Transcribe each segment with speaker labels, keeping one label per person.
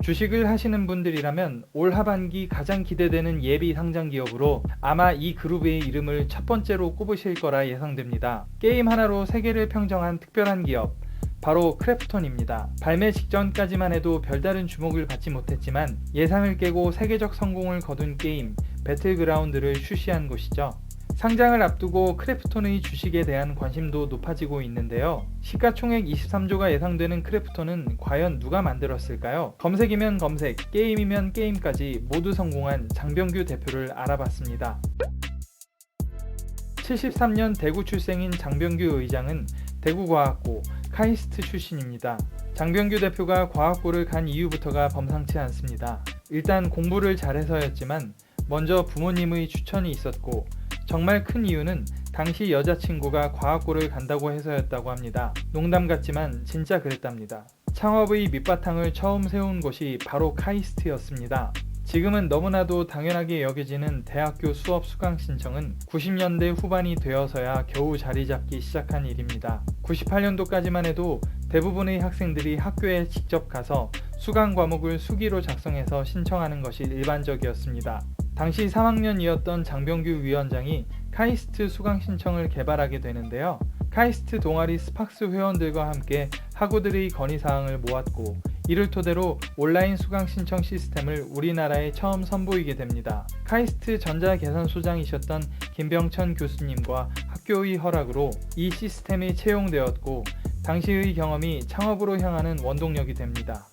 Speaker 1: 주식을 하시는 분들이라면 올 하반기 가장 기대되는 예비 상장 기업으로 아마 이 그룹의 이름을 첫 번째로 꼽으실 거라 예상됩니다. 게임 하나로 세계를 평정한 특별한 기업, 바로 크래프톤입니다. 발매 직전까지만 해도 별다른 주목을 받지 못했지만 예상을 깨고 세계적 성공을 거둔 게임 배틀그라운드를 출시한 곳이죠. 상장을 앞두고 크래프톤의 주식에 대한 관심도 높아지고 있는데요. 시가총액 23조가 예상되는 크래프톤은 과연 누가 만들었을까요? 검색이면 검색, 게임이면 게임까지 모두 성공한 장병규 대표를 알아봤습니다. 73년 대구 출생인 장병규 의장은 대구과학고 카이스트 출신입니다. 장병규 대표가 과학고를 간 이유부터가 범상치 않습니다. 일단 공부를 잘해서였지만 먼저 부모님의 추천이 있었고 정말 큰 이유는 당시 여자친구가 과학고를 간다고 해서였다고 합니다. 농담 같지만 진짜 그랬답니다. 창업의 밑바탕을 처음 세운 곳이 바로 카이스트였습니다. 지금은 너무나도 당연하게 여겨지는 대학교 수업 수강 신청은 90년대 후반이 되어서야 겨우 자리 잡기 시작한 일입니다. 98년도까지만 해도 대부분의 학생들이 학교에 직접 가서 수강 과목을 수기로 작성해서 신청하는 것이 일반적이었습니다. 당시 3학년이었던 장병규 위원장이 카이스트 수강 신청을 개발하게 되는데요. 카이스트 동아리 스팍스 회원들과 함께 학우들의 건의사항을 모았고 이를 토대로 온라인 수강 신청 시스템을 우리나라에 처음 선보이게 됩니다. 카이스트 전자계산소장이셨던 김병천 교수님과 학교의 허락으로 이 시스템이 채용되었고 당시의 경험이 창업으로 향하는 원동력이 됩니다.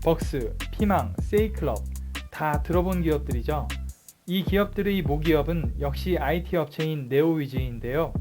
Speaker 1: 벅스, 피망, 세이클럽 다 들어본 기업들이죠. 이 기업들의 모기업은 역시 IT 업체인 네오위즈인데요.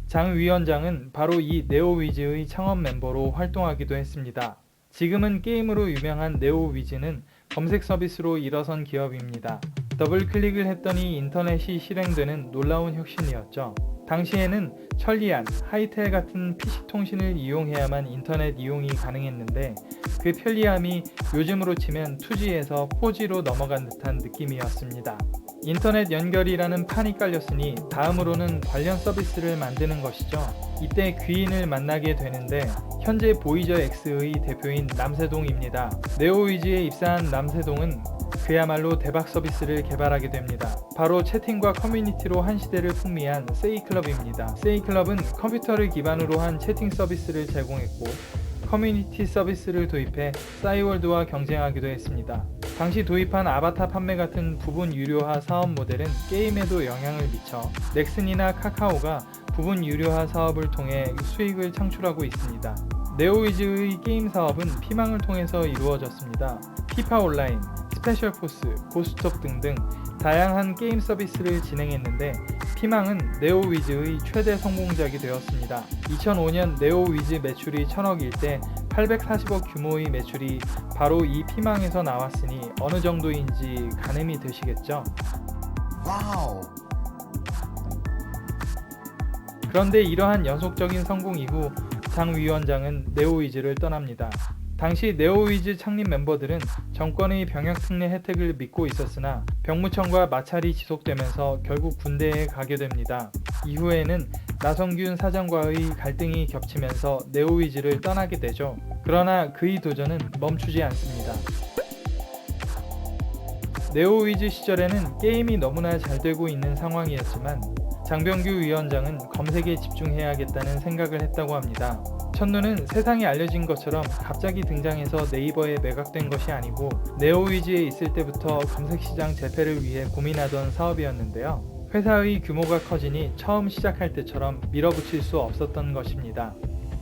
Speaker 1: 장 위원장은 바로 이 네오위즈의 창업 멤버로 활동하기도 했습니다. 지금은 게임으로 유명한 네오위즈는 검색 서비스로 일어선 기업입니다. 더블 클릭을 했더니 인터넷이 실행되는 놀라운 혁신이었죠. 당시에는 천리안, 하이텔 같은 PC 통신을 이용해야만 인터넷 이용이 가능했는데 그 편리함이 요즘으로 치면 2G에서 4G로 넘어간 듯한 느낌이었습니다. 인터넷 연결이라는 판이 깔렸으니 다음으로는 관련 서비스를 만드는 것이죠. 이때 귀인을 만나게 되는데 현재 보이저X의 대표인 남세동입니다. 네오위즈에 입사한 남세동은 그야말로 대박 서비스를 개발하게 됩니다. 바로 채팅과 커뮤니티로 한 시대를 풍미한 세이클럽입니다. 세이클럽은 컴퓨터를 기반으로 한 채팅 서비스를 제공했고 커뮤니티 서비스를 도입해 싸이월드와 경쟁하기도 했습니다. 당시 도입한 아바타 판매 같은 부분 유료화 사업 모델은 게임에도 영향을 미쳐 넥슨이나 카카오가 부분 유료화 사업을 통해 수익을 창출하고 있습니다. 네오위즈의 게임 사업은 피망을 통해서 이루어졌습니다. 피파 온라인, 스페셜 포스, 고스톱 등등 다양한 게임 서비스를 진행했는데 피망은 네오위즈의 최대 성공작이 되었습니다. 2005년 네오위즈 매출이 1000억일 때 840억 규모의 매출이 바로 이 피망에서 나왔으니 어느 정도인지 가늠이 되시겠죠? 와우. 그런데 이러한 연속적인 성공 이후 장 위원장은 네오위즈를 떠납니다. 당시 네오위즈 창립 멤버들은 정권의 병역특례 혜택을 믿고 있었으나 병무청과 마찰이 지속되면서 결국 군대에 가게 됩니다. 이후에는 나성균 사장과의 갈등이 겹치면서 네오위즈를 떠나게 되죠. 그러나 그의 도전은 멈추지 않습니다. 네오위즈 시절에는 게임이 너무나 잘 되고 있는 상황이었지만 장병규 위원장은 검색에 집중해야겠다는 생각을 했다고 합니다. 첫눈은 세상에 알려진 것처럼 갑자기 등장해서 네이버에 매각된 것이 아니고 네오위즈에 있을 때부터 검색시장 재패를 위해 고민하던 사업이었는데요. 회사의 규모가 커지니 처음 시작할 때처럼 밀어붙일 수 없었던 것입니다.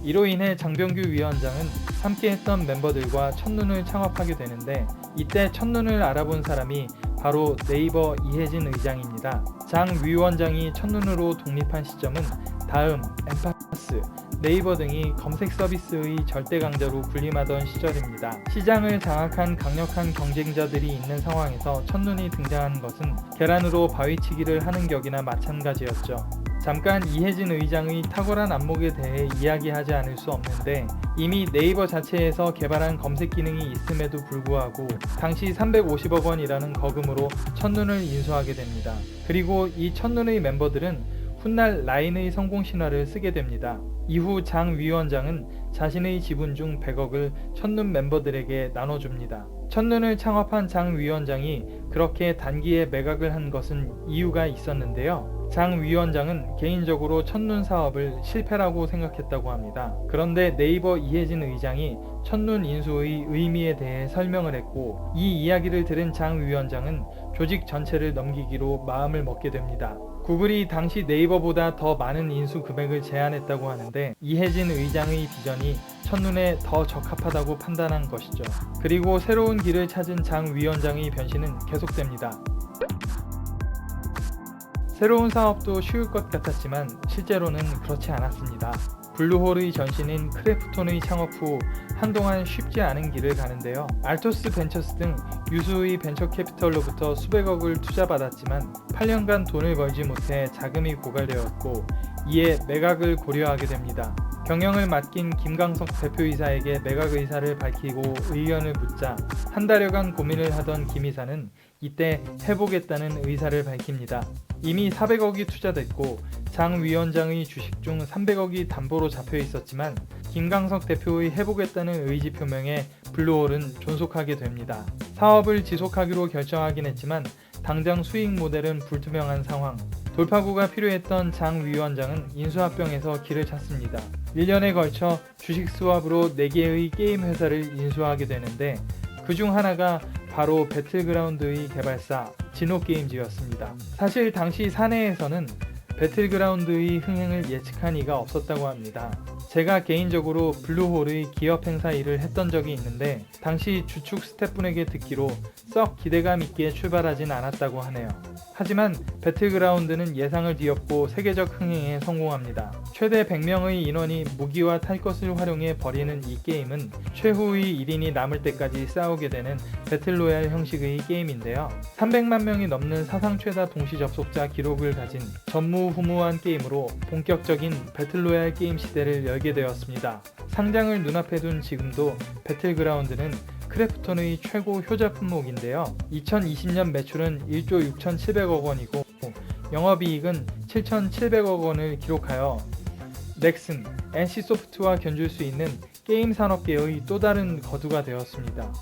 Speaker 1: 이로 인해 장병규 위원장은 함께했던 멤버들과 첫눈을 창업하게 되는데 이때 첫눈을 알아본 사람이 바로 네이버 이혜진 의장입니다. 장 위원장이 첫눈으로 독립한 시점은 다음, 엠파스, 네이버 등이 검색 서비스의 절대 강자로 군림하던 시절입니다. 시장을 장악한 강력한 경쟁자들이 있는 상황에서 첫눈이 등장한 것은 계란으로 바위치기를 하는 격이나 마찬가지였죠. 잠깐 이혜진 의장의 탁월한 안목에 대해 이야기하지 않을 수 없는데 이미 네이버 자체에서 개발한 검색 기능이 있음에도 불구하고 당시 350억 원이라는 거금으로 첫눈을 인수하게 됩니다. 그리고 이 첫눈의 member들은 훗날 라인의 성공 신화를 쓰게 됩니다. 이후 장 위원장은 자신의 지분 중 100억을 첫눈 멤버들에게 나눠줍니다. 첫눈을 창업한 장 위원장이 그렇게 단기에 매각을 한 것은 이유가 있었는데요. 장 위원장은 개인적으로 첫눈 사업을 실패라고 생각했다고 합니다. 그런데 네이버 이혜진 의장이 첫눈 인수의 의미에 대해 설명을 했고, 이 이야기를 들은 장 위원장은 조직 전체를 넘기기로 마음을 먹게 됩니다. 구글이 당시 네이버보다 더 많은 인수 금액을 제안했다고 하는데, 이혜진 의장의 비전이 첫눈에 더 적합하다고 판단한 것이죠. 그리고 새로운 길을 찾은 장 위원장의 변신은 계속됩니다. 새로운 사업도 쉬울 것 같았지만 실제로는 그렇지 않았습니다. 블루홀의 전신인 크래프톤의 창업 후 한동안 쉽지 않은 길을 가는데요. 알토스 벤처스 등 유수의 벤처 캐피털로부터 수백억을 투자받았지만 8년간 돈을 벌지 못해 자금이 고갈되었고, 이에 매각을 고려하게 됩니다. 경영을 맡긴 김강석 대표이사에게 매각 의사를 밝히고 의견을 묻자 한 달여간 고민을 하던 김 이사는 이때 해보겠다는 의사를 밝힙니다. 이미 400억이 투자됐고 장 위원장의 주식 중 300억이 담보로 잡혀 있었지만 김강석 대표의 해보겠다는 의지 표명에 블루홀은 존속하게 됩니다. 사업을 지속하기로 결정하긴 했지만 당장 수익 모델은 불투명한 상황. 돌파구가 필요했던 장 위원장은 인수합병에서 길을 찾습니다. 1년에 걸쳐 주식 스왑으로 4개의 게임 회사를 인수하게 되는데, 그 중 하나가 바로 배틀그라운드의 개발사 진호게임즈였습니다. 사실 당시 사내에서는 배틀그라운드의 흥행을 예측한 이가 없었다고 합니다. 제가 개인적으로 블루홀의 기업 행사 일을 했던 적이 있는데, 당시 주축 스태프분에게 듣기로 썩 기대감 있게 출발하진 않았다고 하네요. 하지만 배틀그라운드는 예상을 뒤엎고 세계적 흥행에 성공합니다. 최대 100명의 인원이 무기와 탈 것을 활용해 벌이는 이 게임은 최후의 1인이 남을 때까지 싸우게 되는 배틀로얄 형식의 게임인데요. 300만 명이 넘는 사상 최다 동시 접속자 기록을 가진 전무후무한 게임으로 본격적인 배틀로얄 게임 시대를 열게 되었습니다. 상장을 눈앞에 둔 지금도 배틀그라운드는 크래프톤의 최고 효자 품목인데요. 2020년 매출은 1조 6,700억 원이고 영업이익은 7,700억 원을 기록하여 넥슨, NC소프트와 견줄 수 있는 게임 산업계의 또 다른 거두가 되었습니다.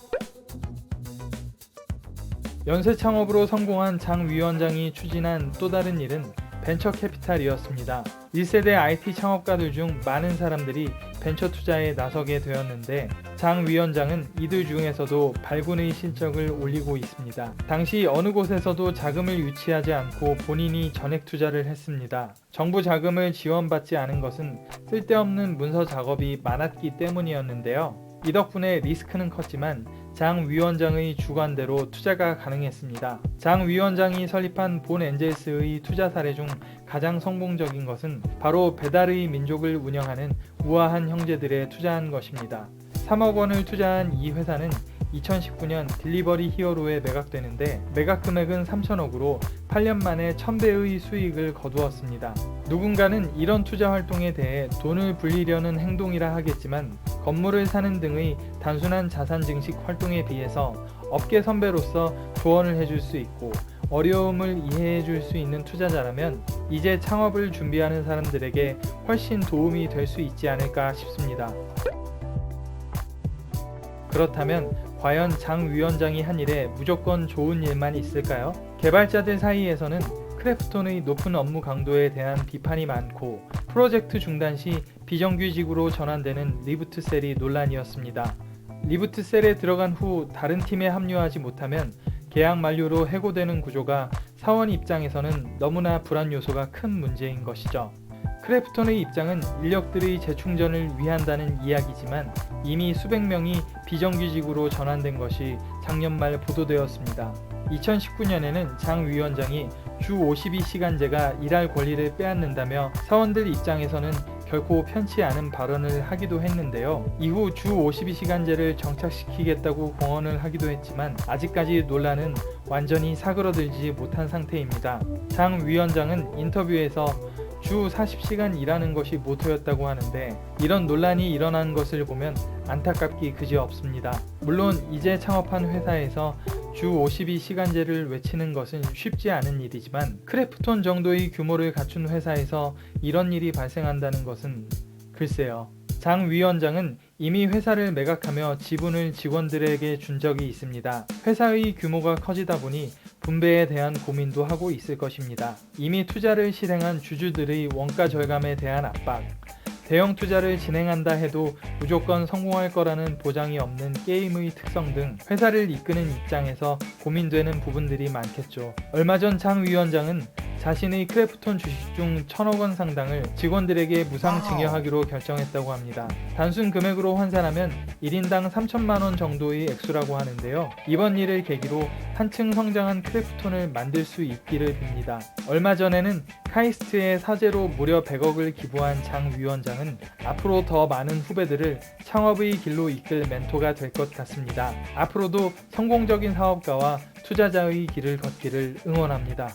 Speaker 1: 연쇄 창업으로 성공한 장 위원장이 추진한 또 다른 일은 벤처 캐피탈이었습니다. 1세대 IT 창업가들 중 많은 사람들이 벤처 투자에 나서게 되었는데, 장 위원장은 이들 중에서도 발군의 실적을 올리고 있습니다. 당시 어느 곳에서도 자금을 유치하지 않고 본인이 전액 투자를 했습니다. 정부 자금을 지원받지 않은 것은 쓸데없는 문서 작업이 많았기 때문이었는데요. 이 덕분에 리스크는 컸지만 장 위원장의 주관대로 투자가 가능했습니다. 장 위원장이 설립한 본 엔젤스의 투자 사례 중 가장 성공적인 것은 바로 배달의 민족을 운영하는 우아한 형제들에 투자한 것입니다. 3억 원을 투자한 이 회사는 2019년 딜리버리 히어로에 매각되는데, 매각 금액은 3천억으로 8년 만에 1000배의 수익을 거두었습니다. 누군가는 이런 투자 활동에 대해 돈을 불리려는 행동이라 하겠지만, 건물을 사는 등의 단순한 자산 증식 활동에 비해서 업계 선배로서 조언을 해줄 수 있고 어려움을 이해해줄 수 있는 투자자라면 이제 창업을 준비하는 사람들에게 훨씬 도움이 될 수 있지 않을까 싶습니다. 그렇다면 과연 장 위원장이 한 일에 무조건 좋은 일만 있을까요? 개발자들 사이에서는 크래프톤의 높은 업무 강도에 대한 비판이 많고, 프로젝트 중단 시 비정규직으로 전환되는 리부트셀이 논란이었습니다. 리부트셀에 들어간 후 다른 팀에 합류하지 못하면 계약 만료로 해고되는 구조가 사원 입장에서는 너무나 불안 요소가 큰 문제인 것이죠. 크래프톤의 입장은 인력들의 재충전을 위한다는 이야기지만 이미 수백 명이 비정규직으로 전환된 것이 작년 말 보도되었습니다. 2019년에는 장 위원장이 주 52시간제가 일할 권리를 빼앗는다며 사원들 입장에서는 결코 편치 않은 발언을 하기도 했는데요. 이후 주 52시간제를 정착시키겠다고 공언을 하기도 했지만 아직까지 논란은 완전히 사그러들지 못한 상태입니다. 장 위원장은 인터뷰에서 주 40시간 일하는 것이 모토였다고 하는데, 이런 논란이 일어난 것을 보면 안타깝기 그지없습니다. 물론 이제 창업한 회사에서 주 52시간제를 외치는 것은 쉽지 않은 일이지만 크래프톤 정도의 규모를 갖춘 회사에서 이런 일이 발생한다는 것은 글쎄요. 장 위원장은 이미 회사를 매각하며 지분을 직원들에게 준 적이 있습니다. 회사의 규모가 커지다 보니 분배에 대한 고민도 하고 있을 것입니다. 이미 투자를 실행한 주주들의 원가 절감에 대한 압박, 대형 투자를 진행한다 해도 무조건 성공할 거라는 보장이 없는 게임의 특성 등 회사를 이끄는 입장에서 고민되는 부분들이 많겠죠. 얼마 전 장 위원장은 자신의 크래프톤 주식 중 1,000억 원 상당을 직원들에게 무상 증여하기로 결정했다고 합니다. 단순 금액으로 환산하면 1인당 3천만 원 정도의 액수라고 하는데요. 이번 일을 계기로 한층 성장한 크래프톤을 만들 수 있기를 빕니다. 얼마 전에는 카이스트의 사재로 무려 100억을 기부한 장 위원장은 앞으로 더 많은 후배들을 창업의 길로 이끌 멘토가 될 것 같습니다. 앞으로도 성공적인 사업가와 투자자의 길을 걷기를 응원합니다.